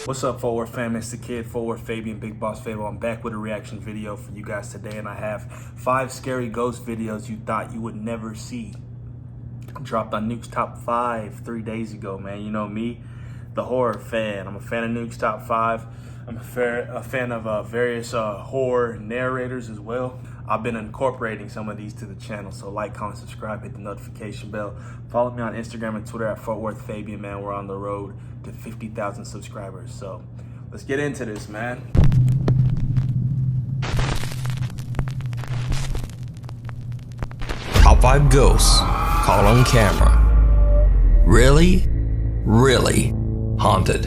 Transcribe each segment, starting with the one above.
What's up, Forward fam? It's the kid, Forward Fabian, BigBossFabo. I'm back with a reaction video for you guys today, and I have 5 scary ghost videos you thought you would never see. Dropped on Nuke's Top 5 3 days ago, man. You know me, the horror fan. I'm a fan of Nuke's Top 5. I'm a fan of various horror narrators as well. I've been incorporating some of these to the channel, so like, comment, subscribe, hit the notification bell. Follow me on Instagram and Twitter at FortWorthFabian, man. We're on the road to 50,000 subscribers, so let's get into this, man. Top 5 ghosts caught on camera. Really haunted.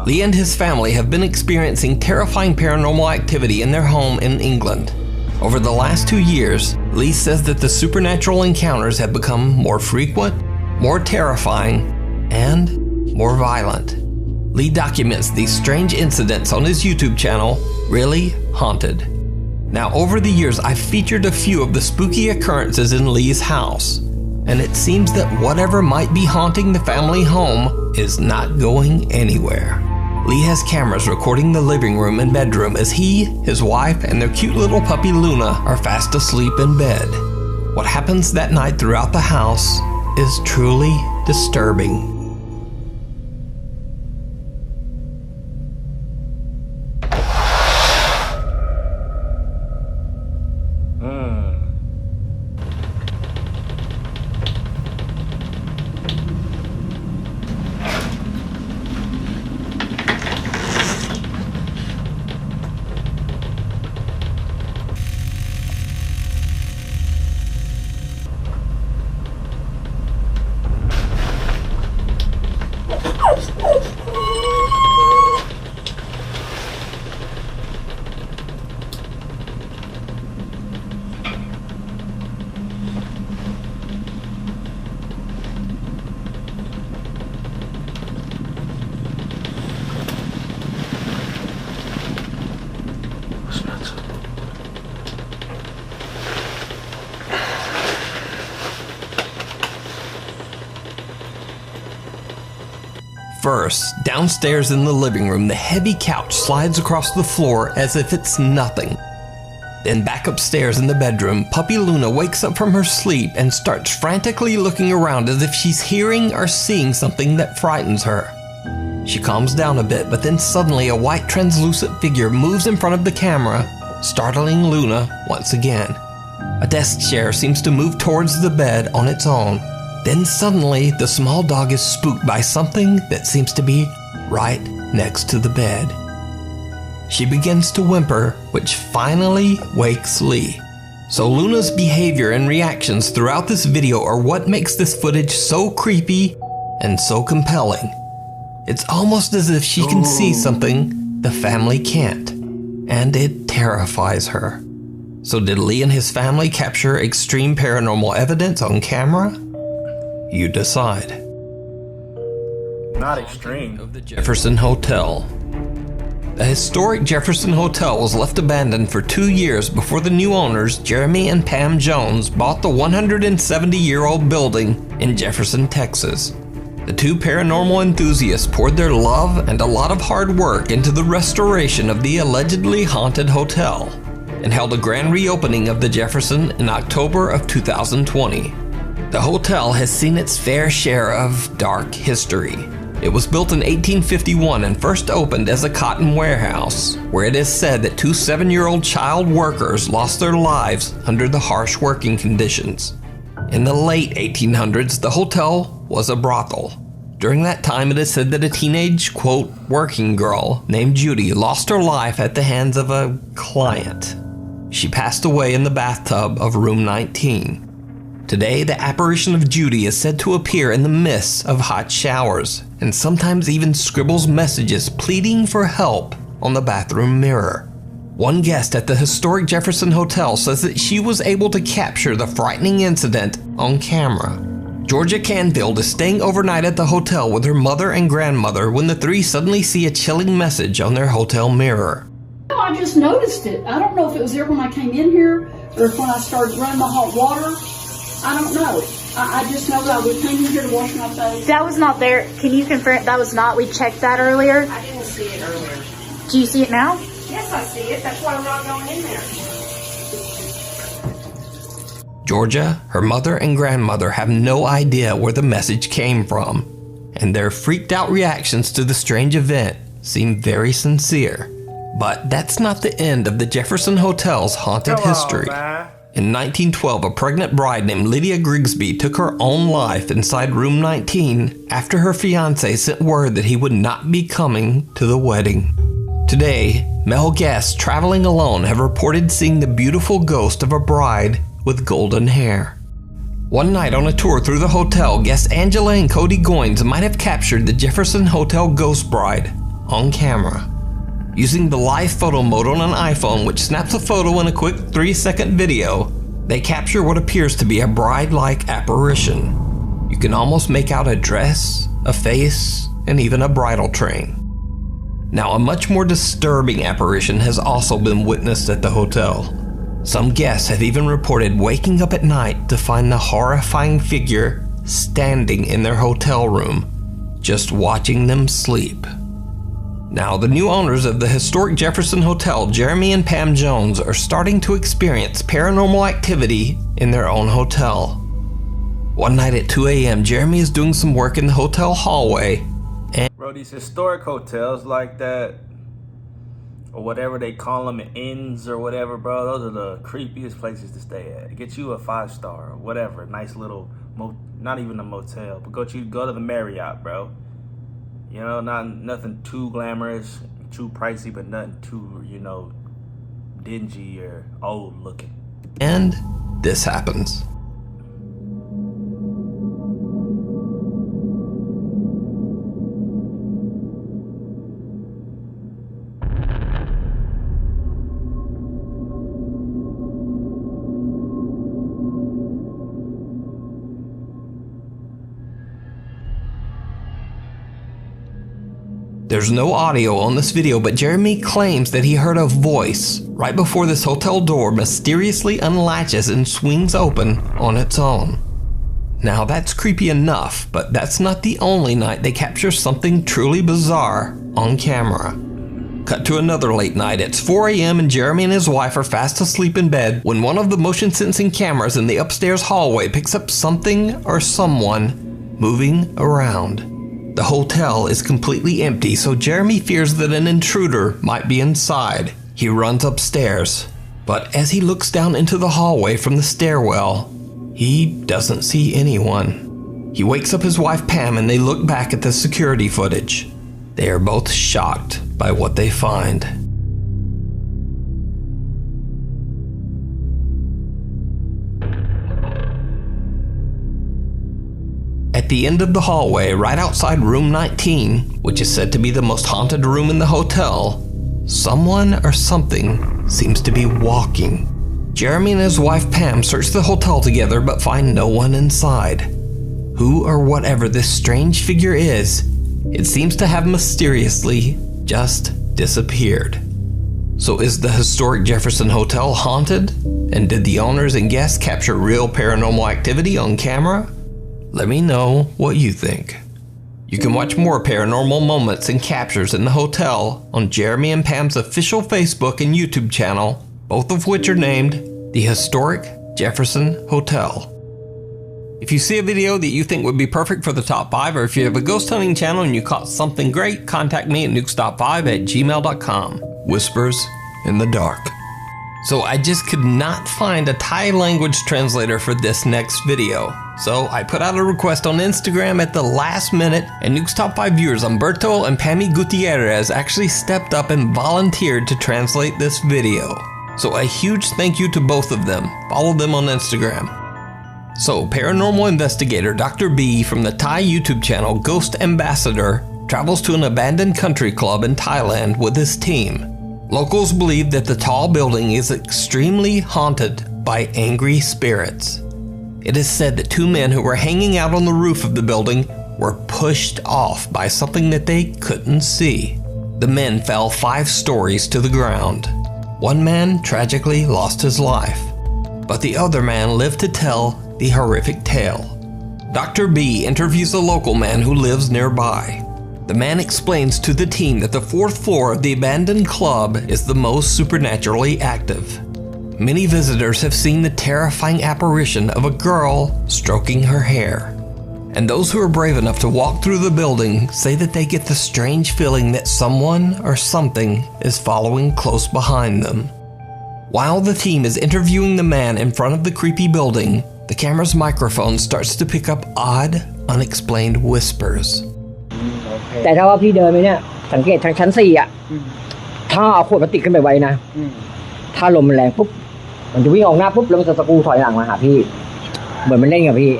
Lee and his family have been experiencing terrifying paranormal activity in their home in England. Over the last 2 years, Lee says that the supernatural encounters have become more frequent, more terrifying, and more violent. Lee documents these strange incidents on his YouTube channel, Really Haunted. Now, over the years, I've featured a few of the spooky occurrences in Lee's house, and it seems that whatever might be haunting the family home is not going anywhere. Lee has cameras recording the living room and bedroom as he, his wife, and their cute little puppy Luna are fast asleep in bed. What happens that night throughout the house is truly disturbing. First, downstairs in the living room, the heavy couch slides across the floor as if it's nothing. Then back upstairs in the bedroom, puppy Luna wakes up from her sleep and starts frantically looking around as if she's hearing or seeing something that frightens her. She calms down a bit, but then suddenly a white translucent figure moves in front of the camera, startling Luna once again. A desk chair seems to move towards the bed on its own. Then suddenly, the small dog is spooked by something that seems to be right next to the bed. She begins to whimper, which finally wakes Lee. So Luna's behavior and reactions throughout this video are what makes this footage so creepy and so compelling. It's almost as if she can see something the family can't, and it terrifies her. So did Lee and his family capture extreme paranormal evidence on camera? You decide. Not extreme. Of the Jefferson Hotel. The historic Jefferson Hotel was left abandoned for 2 years before the new owners, Jeremy and Pam Jones, bought the 170-year-old building in Jefferson, Texas. The two paranormal enthusiasts poured their love and a lot of hard work into the restoration of the allegedly haunted hotel and held a grand reopening of the Jefferson in October of 2020. The hotel has seen its fair share of dark history. It was built in 1851 and first opened as a cotton warehouse, where it is said that 2 7-year-old child workers lost their lives under the harsh working conditions. In the late 1800s, the hotel was a brothel. During that time, it is said that a teenage, quote, working girl named Judy lost her life at the hands of a client. She passed away in the bathtub of room 19. Today, the apparition of Judy is said to appear in the mists of hot showers, and sometimes even scribbles messages pleading for help on the bathroom mirror. One guest at the historic Jefferson Hotel says that she was able to capture the frightening incident on camera. Georgia Canfield is staying overnight at the hotel with her mother and grandmother when the three suddenly see a chilling message on their hotel mirror. I just noticed it. I don't know if it was there when I came in here or if when I started running the hot water. I don't know. I just know that we came in here to wash my face. That was not there. Can you confirm that was not? We checked that earlier. I didn't see it earlier. Do you see it now? Yes, I see it. That's why I'm not going in there. Georgia, her mother, and grandmother have no idea where the message came from, and their freaked out reactions to the strange event seem very sincere. But that's not the end of the Jefferson Hotel's haunted history. In 1912, a pregnant bride named Lydia Grigsby took her own life inside room 19 after her fiancé sent word that he would not be coming to the wedding. Today, male guests traveling alone have reported seeing the beautiful ghost of a bride with golden hair. One night on a tour through the hotel, guests Angela and Cody Goins might have captured the Jefferson Hotel ghost bride on camera. Using the live photo mode on an iPhone, which snaps a photo in a quick 3-second video, they capture what appears to be a bride-like apparition. You can almost make out a dress, a face, and even a bridal train. Now, a much more disturbing apparition has also been witnessed at the hotel. Some guests have even reported waking up at night to find the horrifying figure standing in their hotel room, just watching them sleep. Now, the new owners of the historic Jefferson Hotel, Jeremy and Pam Jones, are starting to experience paranormal activity in their own hotel. One night at 2 a.m., Jeremy is doing some work in the hotel hallway. Bro, these historic hotels like that, or whatever they call them, inns or whatever, bro, those are the creepiest places to stay at. Get you a 5-star or whatever, nice little, not even a motel, but go to the Marriott, bro. You know, nothing too glamorous, too pricey, but nothing too, dingy or old looking. And this happens. There's no audio on this video, but Jeremy claims that he heard a voice right before this hotel door mysteriously unlatches and swings open on its own. Now that's creepy enough, but that's not the only night they capture something truly bizarre on camera. Cut to another late night. It's 4 a.m. and Jeremy and his wife are fast asleep in bed when one of the motion sensing cameras in the upstairs hallway picks up something or someone moving around. The hotel is completely empty, so Jeremy fears that an intruder might be inside. He runs upstairs, but as he looks down into the hallway from the stairwell, he doesn't see anyone. He wakes up his wife Pam and they look back at the security footage. They are both shocked by what they find. At the end of the hallway, right outside room 19, which is said to be the most haunted room in the hotel, someone or something seems to be walking. Jeremy and his wife Pam search the hotel together but find no one inside. Who or whatever this strange figure is, it seems to have mysteriously just disappeared. So is the historic Jefferson Hotel haunted? And did the owners and guests capture real paranormal activity on camera? Let me know what you think. You can watch more paranormal moments and captures in the hotel on Jeremy and Pam's official Facebook and YouTube channel, both of which are named The Historic Jefferson Hotel. If you see a video that you think would be perfect for the top 5, or if you have a ghost hunting channel and you caught something great, contact me at nukes.5@gmail.com. Whispers in the dark. So I just could not find a Thai language translator for this next video. So I put out a request on Instagram at the last minute, and Nuke's top 5 viewers Humberto and Pammy Gutierrez actually stepped up and volunteered to translate this video. So a huge thank you to both of them. Follow them on Instagram. So paranormal investigator Dr. B from the Thai YouTube channel Ghost Ambassador travels to an abandoned country club in Thailand with his team. Locals believe that the tall building is extremely haunted by angry spirits. It is said that 2 men who were hanging out on the roof of the building were pushed off by something that they couldn't see. The men fell 5 stories to the ground. One man tragically lost his life, but the other man lived to tell the horrific tale. Dr. B interviews a local man who lives nearby. The man explains to the team that the 4th floor of the abandoned club is the most supernaturally active. Many visitors have seen the terrifying apparition of a girl stroking her hair. And those who are brave enough to walk through the building say that they get the strange feeling that someone or something is following close behind them. While the team is interviewing the man in front of the creepy building, the camera's microphone starts to pick up odd, unexplained whispers. แต่ถ้าว่าพี่เดินไปเนี่ยสังเกตทางชั้น4อ่ะถ้าเอาขวดพลาสติกขึ้นไปไว้นะถ้าลมมันแรงปุ๊บมันจะวิ่งออกหน้าปุ๊บแล้วมันจะสกรูถอยหลังมาหาพี่เหมือนมันเล่นกับพี่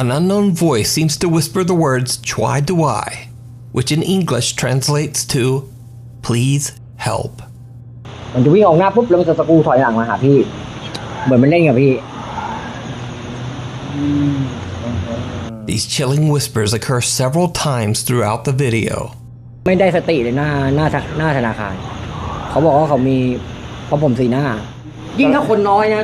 An unknown voice seems to whisper the words "Chwai Duai," which in English translates to "Please help." มันจะวิ่งออกหน้าปุ๊บแล้วมันจะสกรูถอยหลังมาหาพี่เหมือนมันเล่นกับพี่ These chilling whispers occur several times throughout the video. ไม่ได้สติเลยหน้าธนาคารเขาบอกว่าเขามีเพราะผมสีหน้ายิ่งถ้าคนน้อยนะ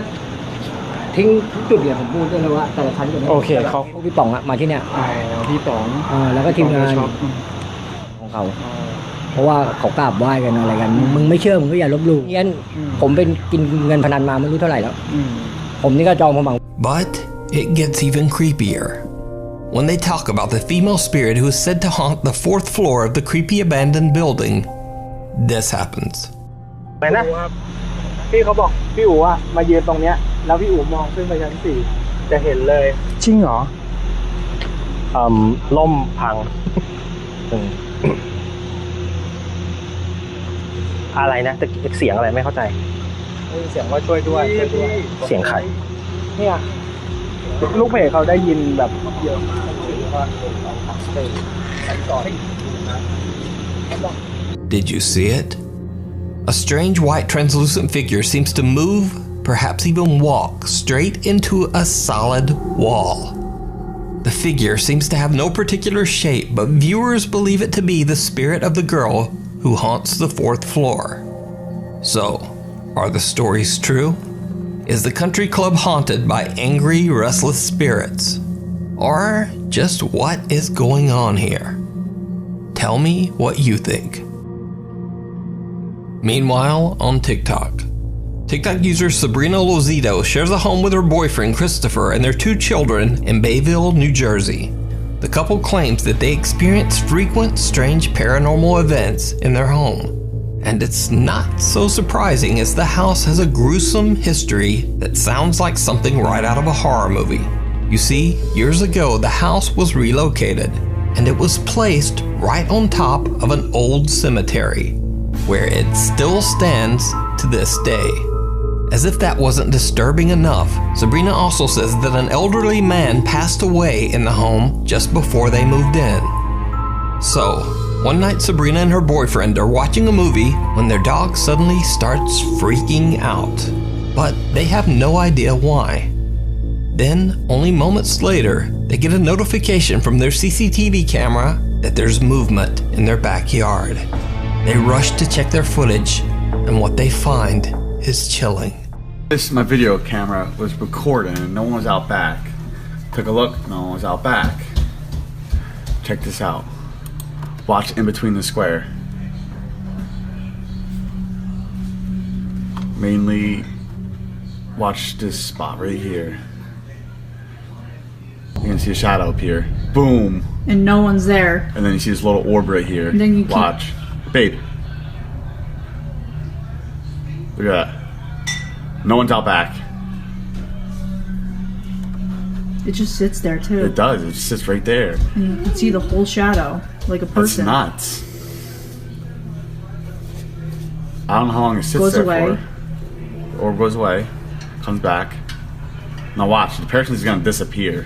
ทิ้งทุกจุดเดียวผมพูดด้วยนะว่าแต่ละชั้นจะไม่โอเคเขาพี่ป๋องอะมาที่เนี่ยพี่ป๋องแล้วก็ทีมงานของเขาเพราะว่าเขากราบไหว้กันอะไรกันมึงไม่เชื่อมึงก็อย่าลบหลู่งั้นผมเป็นกินเงินพนันมาไม่รู้เท่าไหร่แล้วผมนี่ก็จองผมบัง But it gets even creepier. When they talk about the female spirit who is said to haunt the 4th floor of the creepy abandoned building, this happens. ไหนนะพี่เขาบอกพี่อู๋อะมายืนตรงเนี้ยแล้วพี่อู๋มองขึ้นไปชั้น4จะเห็นเลยจริงเหรอล่มพังอะไรนะแต่เสียงอะไรไม่เข้าใจเสียงว่าช่วยด้วยเสียงใครเนี่ยลูกเพจเขาได้ยินแบบเยอะ Did you see it? A strange white translucent figure seems to move, perhaps even walk, straight into a solid wall. The figure seems to have no particular shape, but viewers believe it to be the spirit of the girl who haunts the 4th floor. So, are the stories true? Is the country club haunted by angry, restless spirits? Or just what is going on here? Tell me what you think. Meanwhile, on TikTok user Sabrina Lozito shares a home with her boyfriend Christopher and their 2 children in Bayville, New Jersey. The couple claims that they experience frequent strange paranormal events in their home. And it's not so surprising as the house has a gruesome history that sounds like something right out of a horror movie. You see, years ago the house was relocated and it was placed right on top of an old cemetery, where it still stands to this day. As if that wasn't disturbing enough, Sabrina also says that an elderly man passed away in the home just before they moved in. So, one night Sabrina and her boyfriend are watching a movie when their dog suddenly starts freaking out. But they have no idea why. Then, only moments later, they get a notification from their CCTV camera that there's movement in their backyard. They rush to check their footage, and what they find is chilling. My video camera was recording and no one was out back. Took a look, no one was out back. Check this out. Watch in between the square. Mainly watch this spot right here. You can see a shadow up here. Boom. And no one's there. And then you see this little orb right here. And then you watch. Babe. Look at that. No one's out back. It just sits there too. It does. It just sits right there. And you can see the whole shadow, like a person. That's nuts. I don't know how long it sits Goes there away. for. Or goes away. Comes back. Now watch. The person's gonna disappear.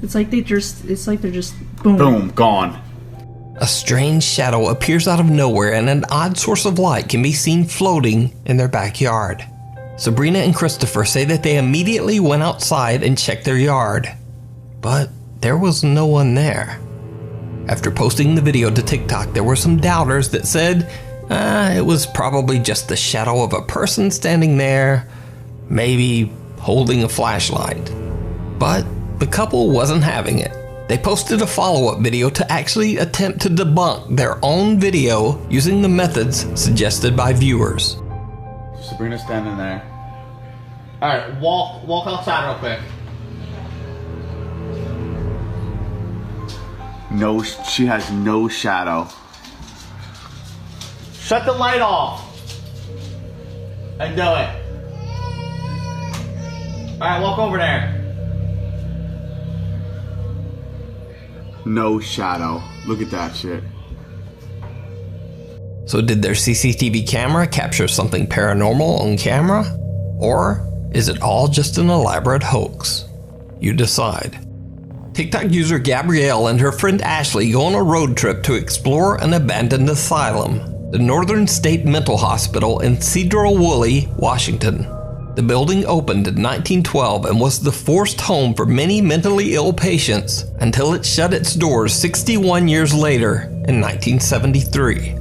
It's like they're just boom. Boom. Gone. A strange shadow appears out of nowhere and an odd source of light can be seen floating in their backyard. Sabrina and Christopher say that they immediately went outside and checked their yard, but there was no one there. After posting the video to TikTok, there were some doubters that said it was probably just the shadow of a person standing there, maybe holding a flashlight. But the couple wasn't having it. They posted a follow-up video to actually attempt to debunk their own video using the methods suggested by viewers. Sabrina's standing there. Alright, walk outside real quick. No, she has no shadow. Shut the light off. And do it. Alright, walk over there. No shadow. Look at that shit. So did their CCTV camera capture something paranormal on camera? Or is it all just an elaborate hoax? You decide. TikTok user Gabrielle and her friend Ashley go on a road trip to explore an abandoned asylum, the Northern State Mental Hospital in Sedro-Woolley, Washington. The building opened in 1912 and was the forced home for many mentally ill patients until it shut its doors 61 years later in 1973.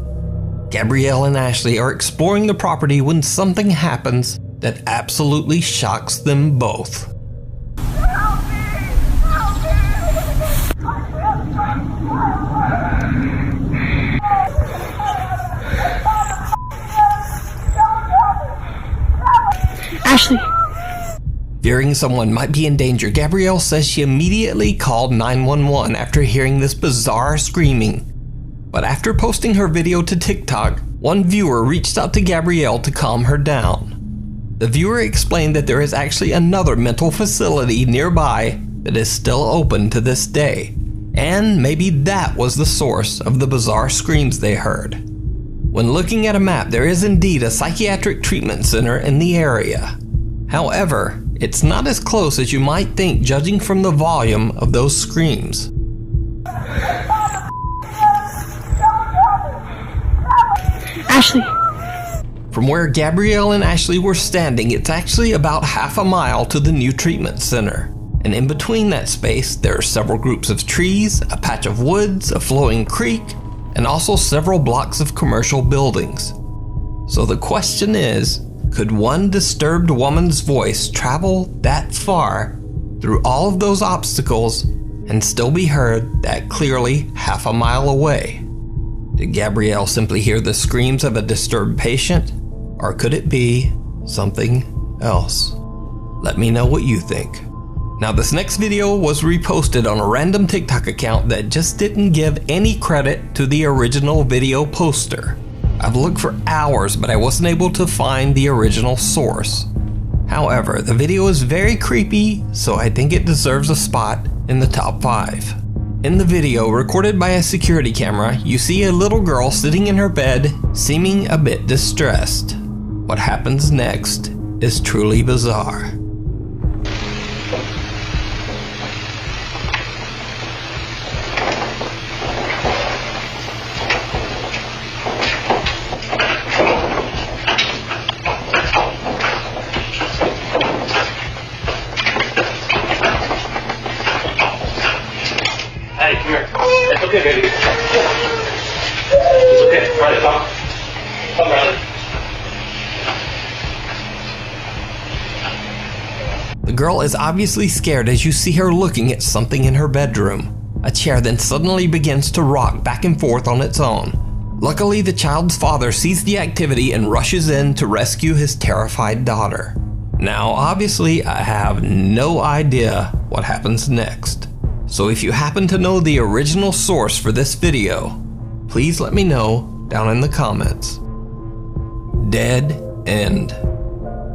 Gabrielle and Ashley are exploring the property when something happens that absolutely shocks them both. Ashley. Fearing someone might be in danger, Gabrielle says she immediately called 911 after hearing this bizarre screaming. But after posting her video to TikTok, one viewer reached out to Gabrielle to calm her down. The viewer explained that there is actually another mental facility nearby that is still open to this day, and maybe that was the source of the bizarre screams they heard. When looking at a map, there is indeed a psychiatric treatment center in the area. However, it's not as close as you might think judging from the volume of those screams. Ashley. From where Gabrielle and Ashley were standing, it's actually about half a mile to the new treatment center. And in between that space, there are several groups of trees, a patch of woods, a flowing creek, and also several blocks of commercial buildings. So the question is, could one disturbed woman's voice travel that far through all of those obstacles and still be heard that clearly half a mile away? Did Gabrielle simply hear the screams of a disturbed patient? Or could it be something else? Let me know what you think. Now, this next video was reposted on a random TikTok account that just didn't give any credit to the original video poster. I've looked for hours, but I wasn't able to find the original source. However, the video is very creepy, so I think it deserves a spot in the top 5. In the video, recorded by a security camera, you see a little girl sitting in her bed, seeming a bit distressed. What happens next is truly bizarre. Hey, come here. It's okay, baby. It's okay. Try to talk. Come around. The girl is obviously scared as you see her looking at something in her bedroom. A chair then suddenly begins to rock back and forth on its own. Luckily, the child's father sees the activity and rushes in to rescue his terrified daughter. Now, obviously, I have no idea what happens next. So if you happen to know the original source for this video, please let me know down in the comments. Dead End.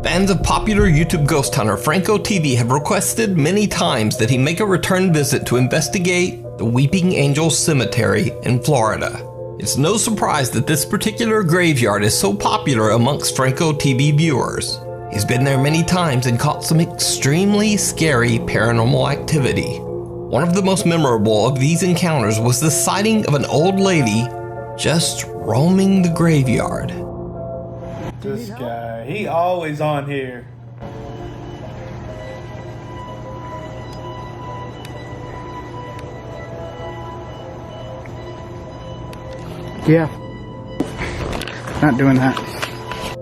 Fans of popular YouTube ghost hunter Franco TV have requested many times that he make a return visit to investigate the Weeping Angel Cemetery in Florida. It's no surprise that this particular graveyard is so popular amongst Franco TV viewers. He's been there many times and caught some extremely scary paranormal activity. One of the most memorable of these encounters was the sighting of an old lady just roaming the graveyard. This guy, he always on here. Yeah. Not doing that.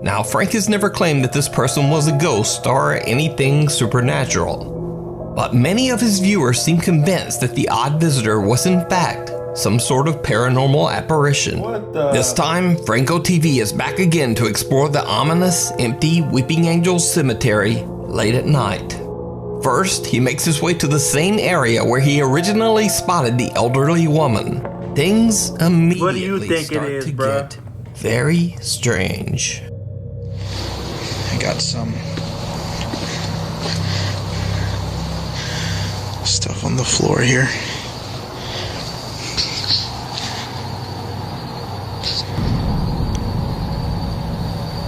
Now, Frank has never claimed that this person was a ghost or anything supernatural, but many of his viewers seem convinced that the odd visitor was in fact some sort of paranormal apparition. This time, Franco TV is back again to explore the ominous, empty Weeping Angels Cemetery late at night. First, he makes his way to the same area where he originally spotted the elderly woman. Things immediately start to get very strange. I got some stuff on the floor here.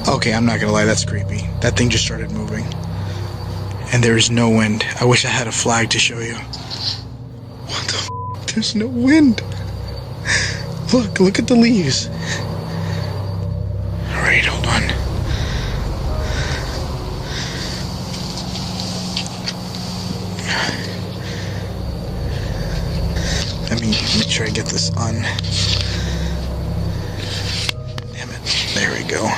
Okay, I'm not gonna lie, that's creepy. That thing just started moving. And there is no wind. I wish I had a flag to show you. What the f***? There's no wind. Look at the leaves. Alright, hold on. Let me make sure I get this on. Damn it. There we go.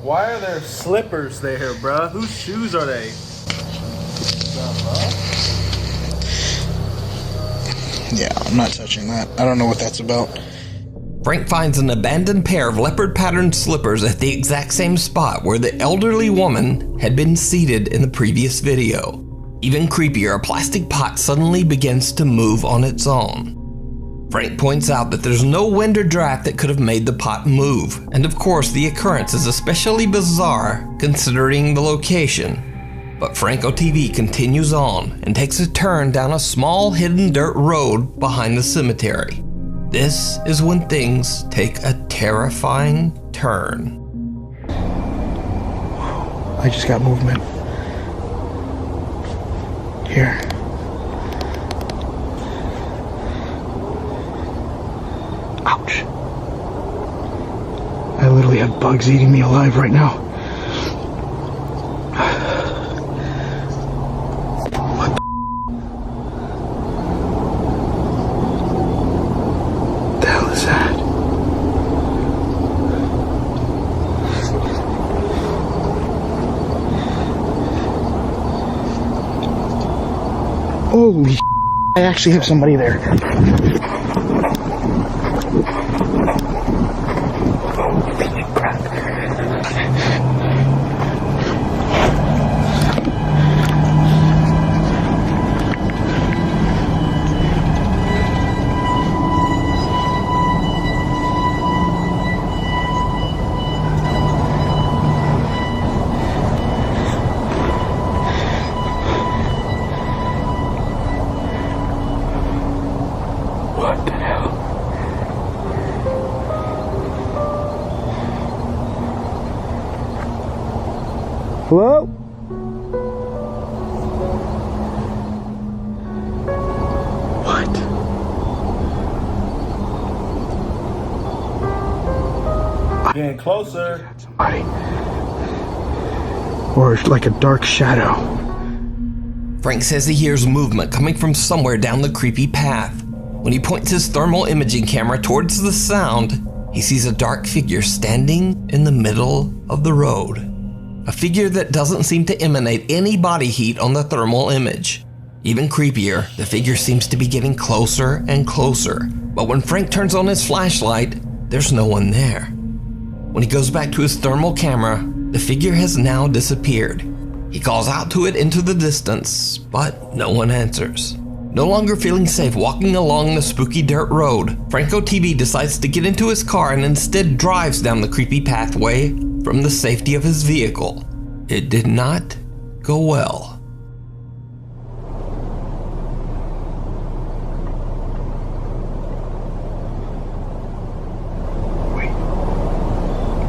Why are there slippers there, bruh? Whose shoes are they? Yeah, I'm not touching that. I don't know what that's about. Frank finds an abandoned pair of leopard-patterned slippers at the exact same spot where the elderly woman had been seated in the previous video. Even creepier, a plastic pot suddenly begins to move on its own. Frank points out that there's no wind or draft that could have made the pot move, and of course the occurrence is especially bizarre considering the location. But Franco TV continues on and takes a turn down a small hidden dirt road behind the cemetery. This is when things take a terrifying turn. I just got movement. Here. Ouch. I literally have bugs eating me alive right now. What the hell is that? Holy shit. I actually have somebody there. What the hell? Hello? What? Getting closer. Somebody. Or like a dark shadow. Frank says he hears movement coming from somewhere down the creepy path. When he points his thermal imaging camera towards the sound, he sees a dark figure standing in the middle of the road. A figure that doesn't seem to emanate any body heat on the thermal image. Even creepier, the figure seems to be getting closer and closer. But when Frank turns on his flashlight, there's no one there. When he goes back to his thermal camera, the figure has now disappeared. He calls out to it into the distance, but no one answers. No longer feeling safe walking along the spooky dirt road, Franco TV decides to get into his car and instead drives down the creepy pathway from the safety of his vehicle. It did not go well. Wait.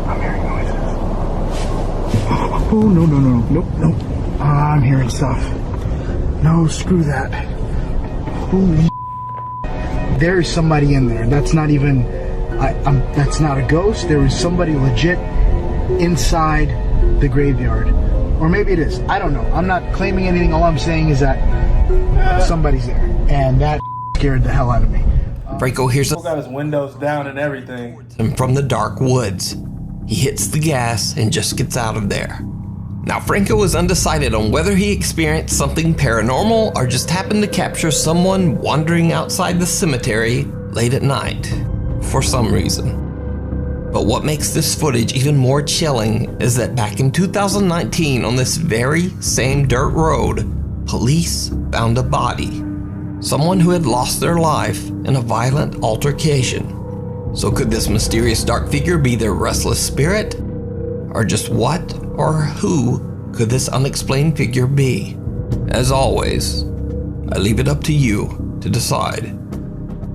I'm hearing noises. Oh, no. Nope. I'm hearing stuff. No, screw that. Holy there is somebody in there. That's not even that's not a ghost. There is somebody legit inside the graveyard. Or maybe it is. I don't know. I'm not claiming anything. All I'm saying is that somebody's there. And that scared the hell out of me. Franco hears Got his windows down and everything. him from the dark woods. He hits the gas and just gets out of there. Now, Franco is undecided on whether he experienced something paranormal or just happened to capture someone wandering outside the cemetery late at night for some reason. But what makes this footage even more chilling is that back in 2019 on this very same dirt road, police found a body. Someone who had lost their life in a violent altercation. So could this mysterious dark figure be their restless spirit? Or just what or who could this unexplained figure be? As always, I leave it up to you to decide.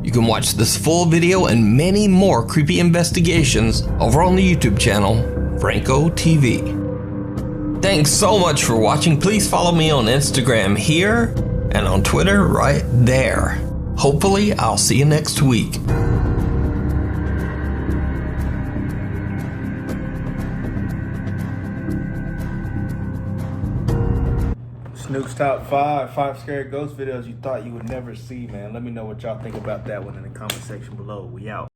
You can watch this full video and many more creepy investigations over on the YouTube channel, Franco TV. Thanks so much for watching. Please follow me on Instagram here and on Twitter right there. Hopefully, I'll see you next week. Nuke's top 5 scary ghost videos you thought you would never see, man. Let me know what y'all think about that one in the comment section below. We out.